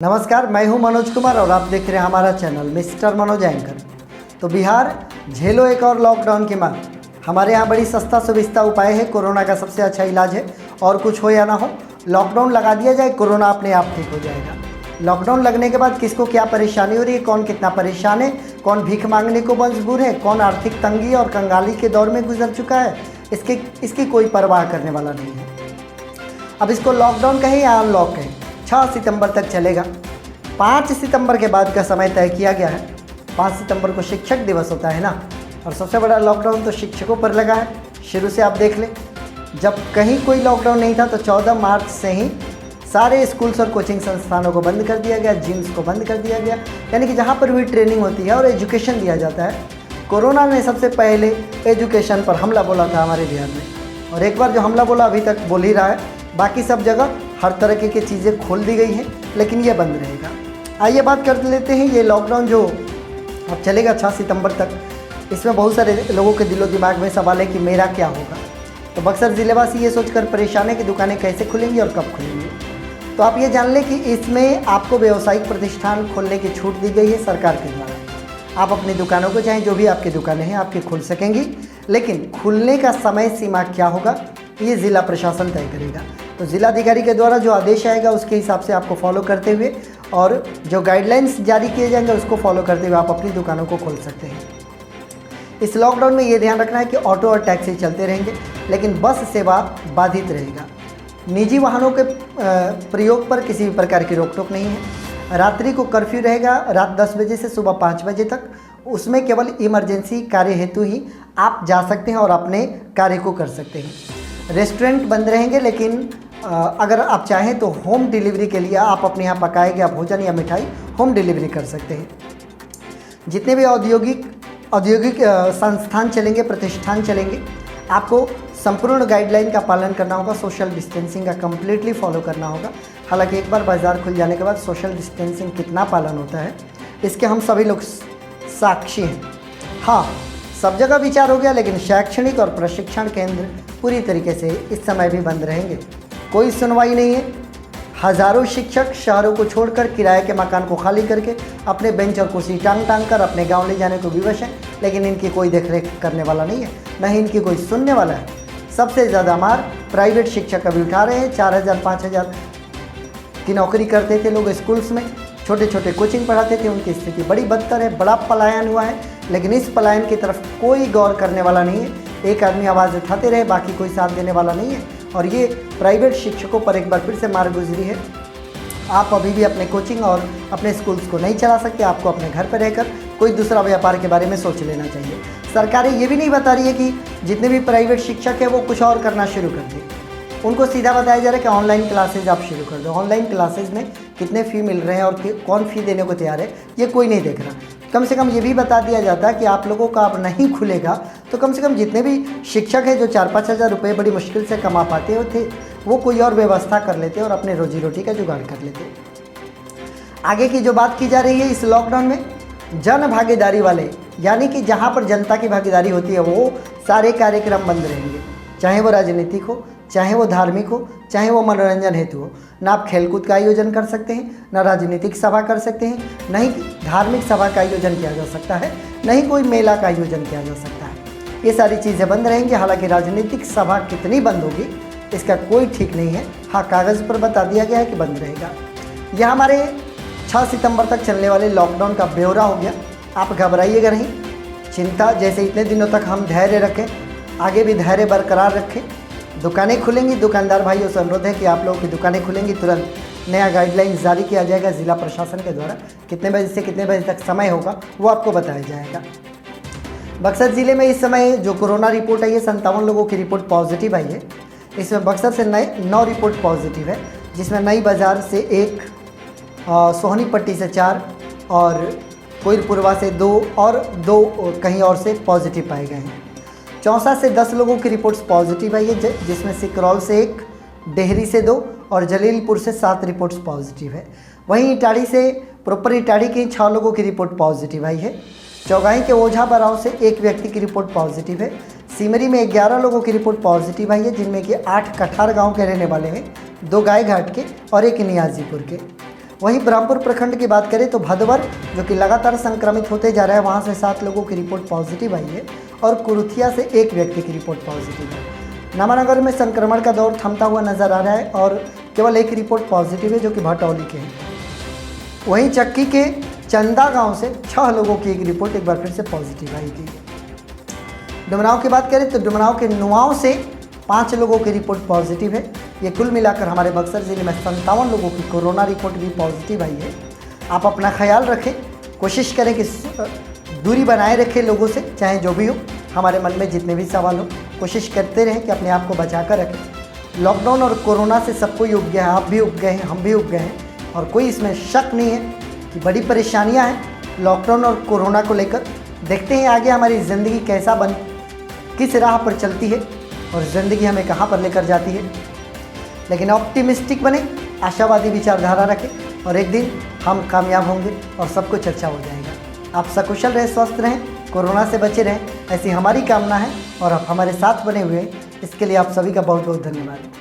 नमस्कार, मैं हूं मनोज कुमार और आप देख रहे हैं हमारा चैनल मिस्टर मनोज एंकर। तो बिहार झेलो एक और लॉकडाउन की मार। हमारे यहाँ बड़ी सस्ता सुविस्ता उपाय है, कोरोना का सबसे अच्छा इलाज है। और कुछ हो या ना हो, लॉकडाउन लगा दिया जाए, कोरोना अपने आप ठीक हो जाएगा। लॉकडाउन लगने के बाद किसको क्या परेशानी हो रही है, कौन कितना परेशान है, कौन भीख मांगने को मजबूर है, कौन आर्थिक तंगी और कंगाली के दौर में गुजर चुका है, इसकी कोई परवाह करने वाला नहीं है। अब इसको लॉकडाउन कहें या अनलॉक कहें, 6 सितंबर तक चलेगा। 5 सितंबर के बाद का समय तय किया गया है। 5 सितंबर को शिक्षक दिवस होता है ना, और सबसे बड़ा लॉकडाउन तो शिक्षकों पर लगा है। शुरू से आप देख लें, जब कहीं कोई लॉकडाउन नहीं था तो 14 मार्च से ही सारे स्कूल्स और कोचिंग संस्थानों को बंद कर दिया गया, जिम्स को बंद कर दिया गया, यानी कि जहाँ पर भी ट्रेनिंग होती है और एजुकेशन दिया जाता है। कोरोना ने सबसे पहले एजुकेशन पर हमला बोला था हमारे बिहार में, और एक बार जो हमला बोला अभी तक बोल ही रहा है। बाकी सब जगह हर तरह की चीज़ें खोल दी गई हैं, लेकिन ये बंद रहेगा। आइए बात कर लेते हैं, ये लॉकडाउन जो अब चलेगा 6 सितंबर तक, इसमें बहुत सारे लोगों के दिलो दिमाग में सवाल है कि मेरा क्या होगा। तो बक्सर ज़िलेवासी ये सोचकर परेशान है कि दुकानें कैसे खुलेंगी और कब खुलेंगी। तो आप ये जान लें कि इसमें आपको व्यावसायिक प्रतिष्ठान खोलने की छूट दी गई है सरकार के द्वारा। आप अपनी दुकानों को, चाहे जो भी आपकी दुकानें हैं आपकी, खुल सकेंगी, लेकिन खुलने का समय सीमा क्या होगा ये ज़िला प्रशासन तय करेगा। तो ज़िलाधिकारी के द्वारा जो आदेश आएगा उसके हिसाब से आपको फॉलो करते हुए, और जो गाइडलाइंस जारी किए जाएंगे उसको फॉलो करते हुए आप अपनी दुकानों को खोल सकते हैं। इस लॉकडाउन में ये ध्यान रखना है कि ऑटो और टैक्सी चलते रहेंगे, लेकिन बस सेवा बाधित रहेगा। निजी वाहनों के प्रयोग पर किसी भी प्रकार की रोक टोक नहीं है। रात्रि को कर्फ्यू रहेगा, रात 10 बजे से सुबह 5 बजे तक। उसमें केवल इमरजेंसी कार्य हेतु ही आप जा सकते हैं और अपने कार्य को कर सकते हैं। रेस्टोरेंट बंद रहेंगे, लेकिन अगर आप चाहें तो होम डिलीवरी के लिए आप अपने यहाँ पकाए गया भोजन या मिठाई होम डिलीवरी कर सकते हैं। जितने भी औद्योगिक संस्थान चलेंगे, प्रतिष्ठान चलेंगे, आपको संपूर्ण गाइडलाइन का पालन करना होगा। सोशल डिस्टेंसिंग का कम्प्लीटली फॉलो करना होगा। हालांकि एक बार बाज़ार खुल जाने के बाद सोशल डिस्टेंसिंग कितना पालन होता है इसके हम सभी लोग साक्षी हैं। हाँ, सब जगह विचार हो गया, लेकिन शैक्षणिक और प्रशिक्षण केंद्र पूरी तरीके से इस समय भी बंद रहेंगे। कोई सुनवाई नहीं है। हज़ारों शिक्षक शहरों को छोड़कर किराए के मकान को खाली करके अपने बेंच और कुर्सी टांग कर अपने गांव ले जाने को विवश हैं, लेकिन इनकी कोई देखरेख करने वाला नहीं है, न ही इनकी कोई सुनने वाला है। सबसे ज़्यादा मार प्राइवेट शिक्षक अभी उठा रहे हैं। 4,000 5,000 की नौकरी करते थे लोग स्कूल्स में, छोटे छोटे कोचिंग पढ़ाते थे, उनकी स्थिति बड़ी बदतर है। बड़ा पलायन हुआ है, लेकिन इस पलायन की तरफ कोई गौर करने वाला नहीं है। एक आदमी आवाज़ उठाते रहे, बाकी कोई साथ देने वाला नहीं है। और ये प्राइवेट शिक्षकों पर एक बार फिर से मार गुजरी है। आप अभी भी अपने कोचिंग और अपने स्कूल्स को नहीं चला सकते। आपको अपने घर पर रहकर कोई दूसरा व्यापार के बारे में सोच लेना चाहिए। सरकारें ये भी नहीं बता रही है कि जितने भी प्राइवेट शिक्षक हैं वो कुछ और करना शुरू कर दें। उनको सीधा बताया जा रहा है कि ऑनलाइन क्लासेज आप शुरू कर दो। ऑनलाइन क्लासेज में कितने फ़ी मिल रहे हैं और कौन फ़ी देने को तैयार है ये कोई नहीं देख रहा। कम से कम ये भी बता दिया जाता है कि आप लोगों का अब नहीं खुलेगा तो कम से कम जितने भी शिक्षक हैं जो 4-5 हज़ार रुपये बड़ी मुश्किल से कमा पाते थे, वो कोई और व्यवस्था कर लेते और अपने रोजी रोटी का जुगाड़ कर लेते। आगे की जो बात की जा रही है इस लॉकडाउन में, जन भागीदारी वाले, यानी कि जहाँ पर जनता की भागीदारी होती है वो सारे कार्यक्रम बंद रहेंगे, चाहे वो राजनीतिक हो, चाहे वो धार्मिक हो, चाहे वो मनोरंजन हेतु हो। ना आप खेलकूद का आयोजन कर सकते हैं, ना राजनीतिक सभा कर सकते हैं, न ही धार्मिक सभा का आयोजन किया जा सकता है, न ही कोई मेला का आयोजन किया जा सकता है। ये सारी चीज़ें बंद रहेंगी। हालांकि राजनीतिक सभा कितनी बंद होगी इसका कोई ठीक नहीं है। हाँ, कागज़ पर बता दिया गया है कि बंद रहेगा। यह हमारे 6 सितंबर तक चलने वाले लॉकडाउन का ब्यौरा हो गया। आप घबराइएगा नहीं, चिंता जैसे इतने दिनों तक हम धैर्य रखें, आगे भी धैर्य बरकरार रखें। दुकानें खुलेंगी, दुकानदार भाइयों से अनुरोध है कि आप लोगों की दुकानें खुलेंगी, तुरंत नया गाइडलाइन जारी किया जाएगा ज़िला प्रशासन के द्वारा। कितने बजे से कितने बजे तक समय होगा वो आपको बताया जाएगा। बक्सर ज़िले में इस समय जो कोरोना रिपोर्ट आई है, 57 लोगों की रिपोर्ट पॉजिटिव आई है। इसमें बक्सर से 9 रिपोर्ट पॉजिटिव है, जिसमें नई बाज़ार से 1, सोहनी पट्टी से 4 और कोइलपुरवा से 2 और 2 कहीं और से पॉजिटिव पाए गए हैं। चौसा से 10 लोगों की रिपोर्ट्स पॉजिटिव आई है, जिसमें सिकरौल से 1, डेहरी से 2 और जलीलपुर से 7 रिपोर्ट्स पॉजिटिव है। वहीं इटाड़ी से प्रॉपर इटाड़ी के 6 लोगों की रिपोर्ट पॉजिटिव आई है। चौगाई के ओझा बराव से 1 व्यक्ति की रिपोर्ट पॉजिटिव है। सिमरी में 11 लोगों की रिपोर्ट पॉजिटिव आई है, जिनमें कि 8 कठार गांव के रहने वाले हैं, 2 गाय घाट के और 1 नियाजीपुर के। वहीं ब्रह्मपुर प्रखंड की बात करें तो भदवर जो कि लगातार संक्रमित होते जा रहा है, वहाँ से 7 लोगों की रिपोर्ट पॉजिटिव आई है और कुरुथिया से 1 व्यक्ति की रिपोर्ट पॉजिटिव है। नामानगर में संक्रमण का दौर थमता हुआ नजर आ रहा है और केवल 1 रिपोर्ट पॉजिटिव है जो कि भटौली के हैं। वहीं चक्की के चंदा गांव से 6 लोगों की एक रिपोर्ट एक बार फिर से पॉजिटिव आई थी। डुमरांव की बात करें तो डुमरांव के नुआंव से 5 लोगों की रिपोर्ट पॉजिटिव है। ये कुल मिलाकर हमारे बक्सर ज़िले में 57 लोगों की कोरोना रिपोर्ट भी पॉजिटिव आई है। आप अपना ख्याल रखें, कोशिश करें कि दूरी बनाए रखें लोगों से, चाहे जो भी हो। हमारे मन में जितने भी सवाल हो, कोशिश करते रहें कि अपने आप को बचा कर रखें। लॉकडाउन और कोरोना से सब कोई उब गया है, आप भी उब गए हैं, हम भी उब गए हैं और कोई इसमें शक नहीं है कि बड़ी परेशानियाँ हैं लॉकडाउन और कोरोना को लेकर। देखते हैं आगे हमारी ज़िंदगी किस राह पर चलती है और ज़िंदगी हमें कहाँ पर लेकर जाती है। लेकिन ऑप्टिमिस्टिक बने, आशावादी विचारधारा रखें और एक दिन हम कामयाब होंगे और सब कुछ अच्छा हो जाएगा। आप सकुशल रहें, स्वस्थ रहें, कोरोना से बचे रहें, ऐसी हमारी कामना है और आप हमारे साथ बने हुए हैं। इसके लिए आप सभी का बहुत बहुत धन्यवाद।